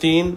3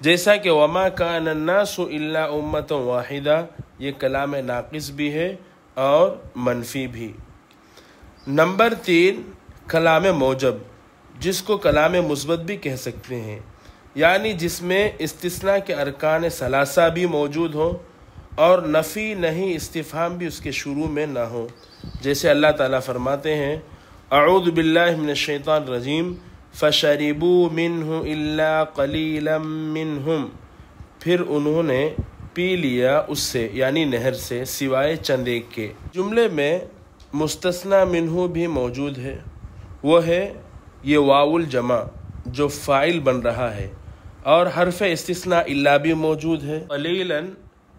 جیسا کہ وما کان الناس الا امۃ واحدہ، یہ کلام ناقص بھی ہے اور منفی بھی۔ نمبر 3، کلام موجب، جس کو کلام مثبت بھی کہہ سکتے ہیں، یعنی جس میں استثناء کے ارکان ثلاثہ بھی موجود ہوں اور نفی نہیں استفہام بھی اس کے شروع میں نہ ہو، جیسے اللہ تعالیٰ فرماتے ہیں اعوذ باللہ من الشیطان الرجیم فشربوا منہ الا قلیلا منہم، پھر انہوں نے پی لیا اس سے یعنی نہر سے سوائے چند ایک کے۔ جملے میں مستثنی منہ بھی موجود ہے، وہ ہے یہ واو الجمع جو فاعل بن رہا ہے، اور حرف استثناء الا بھی موجود ہے، قلیلا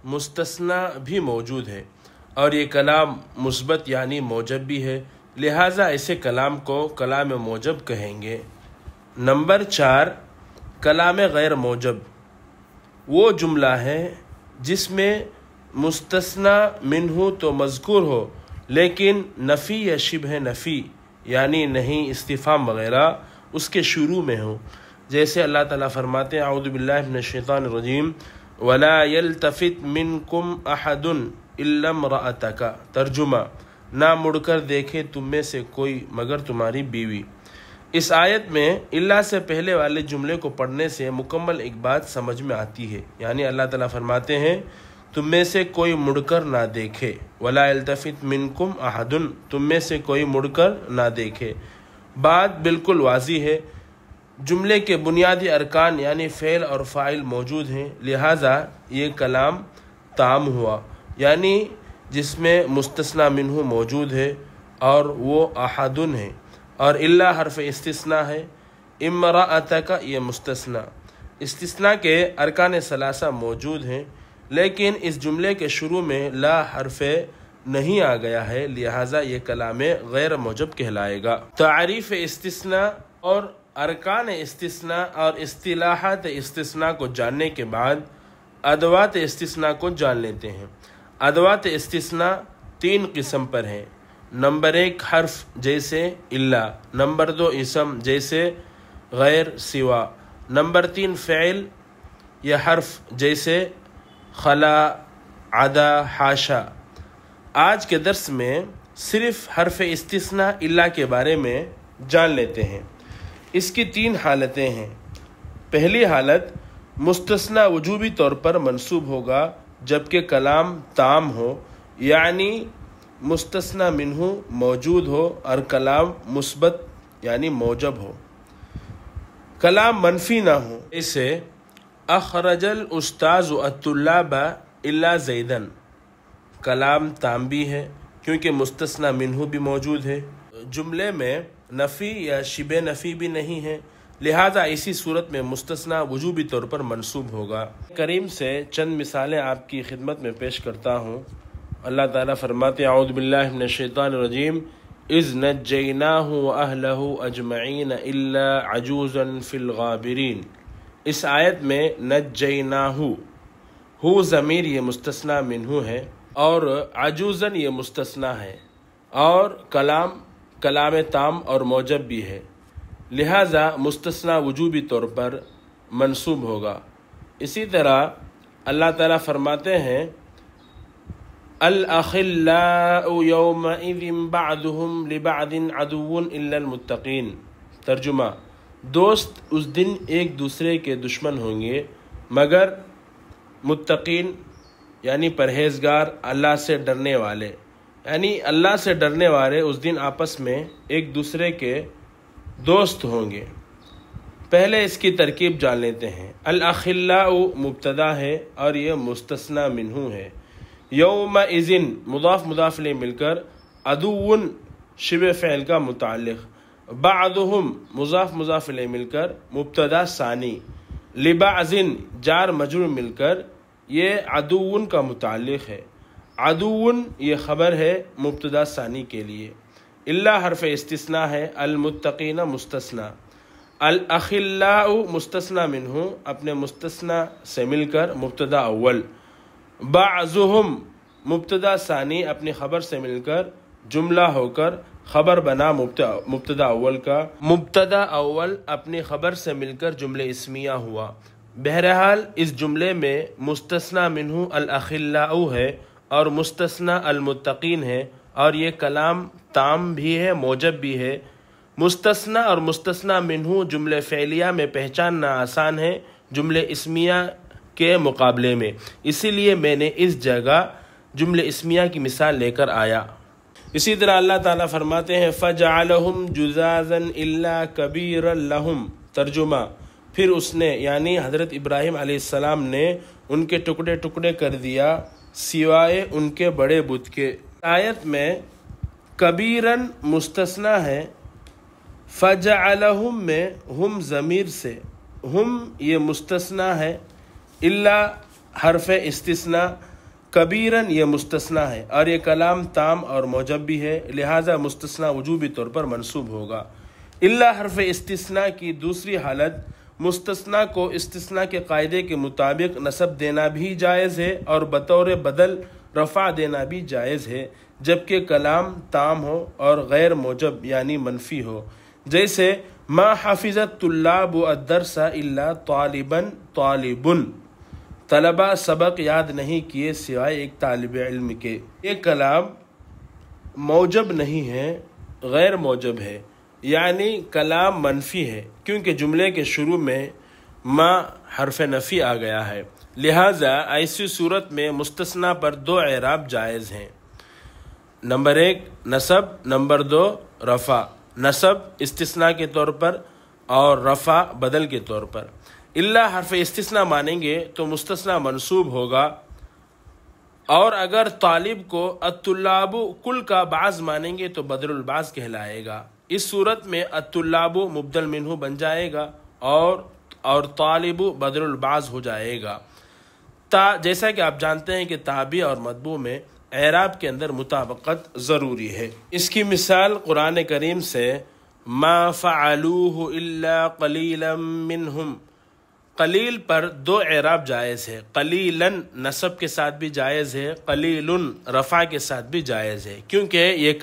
مستثنی بھی موجود ہے، اور یہ کلام مثبت یعنی موجب بھی ہے، لہٰذا ایسے کلام کو کلام موجب کہیں گے۔ نمبر 4، کلام غیر موجب، وہ جملہ ہے جس میں مستثنی منہ تو مذکور ہو لیکن نفی یا شبہ نفی یعنی نہیں استفہام وغیرہ اس کے شروع میں ہو، جیسے اللہ تعالیٰ فرماتے ہیں اعوذ باللہ من الشیطان الرجیم وَلَا يَلْتَفِتْ مِنْكُمْ أَحَدٌ إِلَّا امْرَأَتَكَ، ترجمہ نہ مڑ کر دیکھے تم میں سے کوئی مگر تمہاری بیوی۔ اس آیت میں اللہ سے پہلے والے جملے کو پڑھنے سے مکمل ایک بات سمجھ میں آتی ہے، یعنی اللہ تعالیٰ فرماتے ہیں تم میں سے کوئی مڑ کر نہ دیکھے، وَلَا يَلْتَفِتْ مِنْكُمْ أَحَدٌ، تم میں سے کوئی مڑ کر نہ دیکھے۔ بات بالکل واضح ہے، جملے کے بنیادی ارکان یعنی فعل اور فاعل موجود ہیں، لہٰذا یہ کلام تام ہوا، یعنی جس میں مستثنی منہ موجود ہے اور وہ احدن ہے، اور الا حرف استثناء ہے، امرأتک یہ مستثنی۔ استثناء کے ارکان ثلاثہ موجود ہیں لیکن اس جملے کے شروع میں لا حرف نہیں آ گیا ہے، لہٰذا یہ کلام غیر موجب کہلائے گا۔ تعریف استثناء اور ارکان استثناء اور اصطلاحات استثناء کو جاننے کے بعد ادوات استثناء کو جان لیتے ہیں۔ ادوات استثناء 3 قسم پر ہیں۔ نمبر 1 حرف جیسے الا، نمبر 2 اسم جیسے غیر سوا، نمبر 3 فعل یا حرف جیسے خلا، عدا، حاشا۔ آج کے درس میں صرف حرف استثناء الا کے بارے میں جان لیتے ہیں۔ اس کی 3 حالتیں ہیں۔ پہلی حالت مستثنی وجوبی طور پر منصوب ہوگا جبکہ کلام تام ہو، یعنی مستثنی منہ موجود ہو اور کلام مثبت یعنی موجب ہو، کلام منفی نہ ہو، اسے اخرج الاستاذ الطلاب الا زیدن، کلام تام بھی ہے کیونکہ مستثنی منہ بھی موجود ہے، جملے میں نفی یا شبہ نفی بھی نہیں ہے، لہذا اسی صورت میں مستثنی وجوبی طور پر منصوب ہوگا۔ کریم سے چند مثالیں آپ کی خدمت میں پیش کرتا ہوں۔ اللہ تعالیٰ فرماتے ہیں اعوذ باللہ من الشیطان الرجیم اذ نجیناہ واہلہ اجمعین الا عجوزا فی الغابرین۔ اس آیت میں نجیناہ، ہو ضمیر یہ مستثنی منہ ہے اور عجوزا یہ مستثنی ہے، اور کلام تام اور موجب بھی ہے، لہذا مستثنی وجوبی طور پر منصوب ہوگا۔ اسی طرح اللہ تعالیٰ فرماتے ہیں الاخلاء یومئذ بعضهم لبعض عدو الا المتقین، ترجمہ دوست اس دن ایک دوسرے کے دشمن ہوں گے مگر متقین یعنی پرہیزگار، اللہ سے ڈرنے والے، یعنی اللہ سے ڈرنے والے اس دن آپس میں ایک دوسرے کے دوست ہوں گے۔ پہلے اس کی ترکیب جان لیتے ہیں۔ الاخلاء مبتدا ہے اور یہ مستثنی منہ ہے، یومئذ مضاف مضاف لے مل کر، عدو شبہ فعل کا متعلق، بعضهم مضاف مضاف لے مل کر مبتدا ثانی، لبعض جار مجرور مل کر یہ عدو کا متعلق ہے، عدو یہ خبر ہے مبتدا ثانی کے لیے، الا حرف استثناء ہے، المتقین مستثنی، الاخلاء مستثنی منہ اپنے مستثنی سے مل کر مبتدا اول، بعضهم مبتدا ثانی اپنی خبر سے مل کر جملہ ہو کر خبر بنا مبتدا اول کا، مبتدا اول اپنی خبر سے مل کر جملہ اسمیہ ہوا، بہرحال اس جملے میں مستثنی منہ الاخلاء ہے اور مستثنی المتقین ہے، اور یہ کلام تام بھی ہے، موجب بھی ہے۔ مستثنی اور مستثنی منہ جملے فعلیہ میں پہچاننا آسان ہے جملے اسمیہ کے مقابلے میں، اسی لیے میں نے اس جگہ جملے اسمیہ کی مثال لے کر آیا۔ اسی طرح اللہ تعالیٰ فرماتے ہیں فَجَعَلَهُمْ جُذَاذًا إِلَّا كَبِيرًا لَهُمْ، ترجمہ، پھر اس نے یعنی حضرت ابراہیم علیہ السلام نے ان کے ٹکڑے ٹکڑے کر دیا سوائے ان کے بڑے بت کے۔ آیت میں کبیرن مستثنی ہے، فَجَعَلَهُمْ میں ہم ضمیر سے، ہم یہ مستثنی ہے، الا حرف استثناء، کبیرن یہ مستثنی ہے، اور یہ کلام تام اور موجب بھی ہے، لہذا مستثنی وجوبی طور پر منصوب ہوگا۔ الا حرف استثناء کی دوسری حالت مستثنی کو استثناء کے قاعدے کے مطابق نصب دینا بھی جائز ہے اور بطور بدل رفع دینا بھی جائز ہے، جبکہ کلام تام ہو اور غیر موجب یعنی منفی ہو، جیسے ما حفظت طلاب الدرس الا طالبا طالبن، طلبہ سبق یاد نہیں کیے سوائے ایک طالب علم کے۔ یہ کلام موجب نہیں ہے، غیر موجب ہے، یعنی کلام منفی ہے، کیونکہ جملے کے شروع میں ما حرف نفی آ گیا ہے، لہٰذا ایسی صورت میں مستثنی پر دو اعراب جائز ہیں، نمبر 1 نصب، نمبر 2 رفع۔ نصب استثناء کے طور پر اور رفع بدل کے طور پر۔ الا حرف استثناء مانیں گے تو مستثنی منصوب ہوگا، اور اگر طالب کو الطلاب کل کا بعض مانیں گے تو بدل البعض کہلائے گا۔ اس صورت میں الطلاب مبدل منہ بن جائے گا اور طالب بدل البعض ہو جائے گا۔ جیسا کہ آپ جانتے ہیں کہ تابع اور مطبوع میں اعراب کے اندر مطابقت ضروری ہے۔ اس کی مثال قرآن کریم سے ما فعلوه الا قلیلا منہم، قلیل پر دو اعراب جائز ہے، قلیلا نصب کے ساتھ بھی جائز ہے، قلیل رفع کے ساتھ بھی جائز ہے، کیونکہ یہ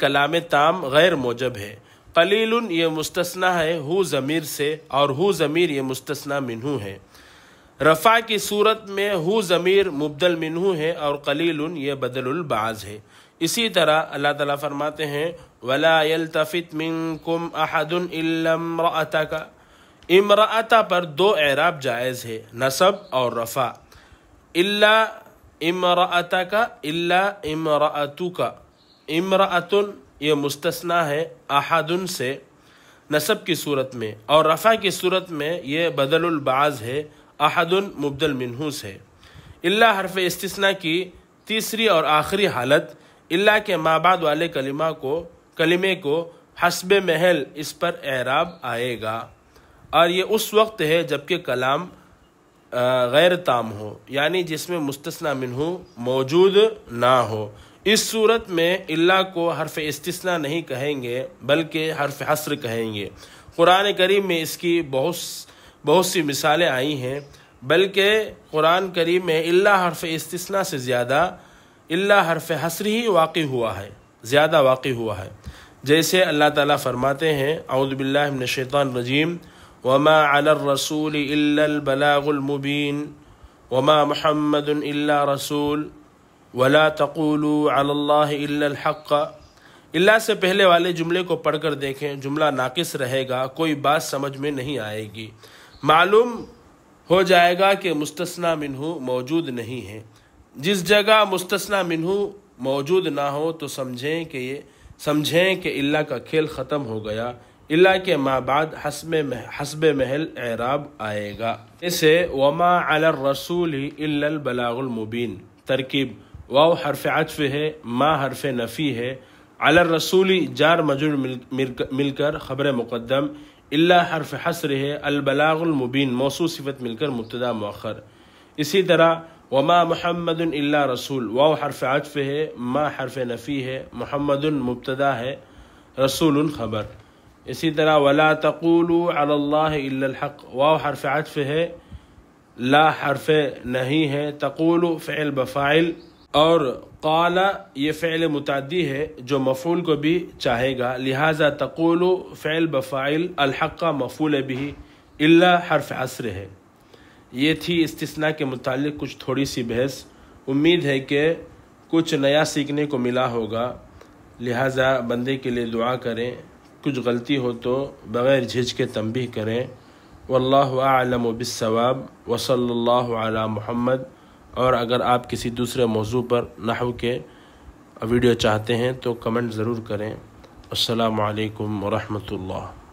کلام تام غیر موجب ہے۔ قلیل یہ مستثنی ہے ہو ضمیر سے، اور ہو ضمیر یہ مستثنی منہ ہے۔ رفع کی صورت میں ہو ضمیر مبدل منہ ہے اور قلیل یہ بدل البعض ہے۔ اسی طرح اللہ تعالیٰ فرماتے ہیں وَلَا يَلْتَفِتْ مِنْكُمْ أَحَدٌ إِلَّا امْرَأَتَكَ، امرأتا پر دو اعراب جائز ہے، نصب اور رفع۔ الا امرأتک، الا امرأتک، امرأتن یہ مستثنی ہے احدن سے نصب کی صورت میں، اور رفع کی صورت میں یہ بدل البعض ہے، احدن مبدل منہ سے۔ الا حرف استثناء کی تیسری اور آخری حالت الا کے مابعد والے کلمے کو حسب محل اس پر اعراب آئے گا، اور یہ اس وقت ہے جبکہ کلام غیر تام ہو، یعنی جس میں مستثنی منہ موجود نہ ہو۔ اس صورت میں الا کو حرف استثناء نہیں کہیں گے بلکہ حرف حصر کہیں گے۔ قرآن کریم میں اس کی بہت سی مثالیں آئی ہیں، بلکہ قرآن کریم میں الا حرف استثناء سے زیادہ الا حرف حصر ہی زیادہ واقع ہوا ہے، جیسے اللہ تعالیٰ فرماتے ہیں اعوذ باللہ من الشیطان الرجیم وما علی الرسول الا البلاغ المبین وما محمد الا رسول ولا تقولوا علی اللہ الا الحق۔ اللہ سے پہلے والے جملے کو پڑھ کر دیکھیں، جملہ ناقص رہے گا، کوئی بات سمجھ میں نہیں آئے گی، معلوم ہو جائے گا کہ مستثنی منہ موجود نہیں ہے۔ جس جگہ مستثنی منہ موجود نہ ہو تو سمجھیں کہ اللہ کا کھیل ختم ہو گیا، اللہ کے ما بعد حسب محل اعراب آئے گا، جیسے وما علی الرسول الا البلاغ المبین۔ ترکیب واو حرف عطف ہے، ما حرف نفی ہے، علی الرسول جار مجرور مل کر خبر مقدم، الا حرف حصر ہے، البلاغ المبین موصول صفت مل کر مبتدا مؤخر۔ اسی طرح وما محمد الا رسول، واو حرف عطف ہے، ما حرف نفی ہے، محمد مبتدا ہے، رسول خبر۔ اسی طرح ولا تقولوا علی اللہ الا الحق، واو حرف عطف ہے، لا حرف نہیں ہے، تقول فعل بفاعل، اور قال یہ فعل متعدی ہے جو مفعول کو بھی چاہے گا، لہذا تقول فعل بفاعل، الحق مفعول بھی، الا حرف عصر ہے۔ یہ تھی استثناء کے متعلق کچھ تھوڑی سی بحث۔ امید ہے کہ کچھ نیا سیکھنے کو ملا ہوگا، لہٰذا بندے کے لیے دعا کریں، کچھ غلطی ہو تو بغیر جھجکے تنبیہ کریں۔ واللہ اعلم بالصواب وصلی اللہ علی محمد۔ اور اگر آپ کسی دوسرے موضوع پر نحو کے ویڈیو چاہتے ہیں تو کمنٹ ضرور کریں۔ السلام علیکم ورحمۃ اللہ۔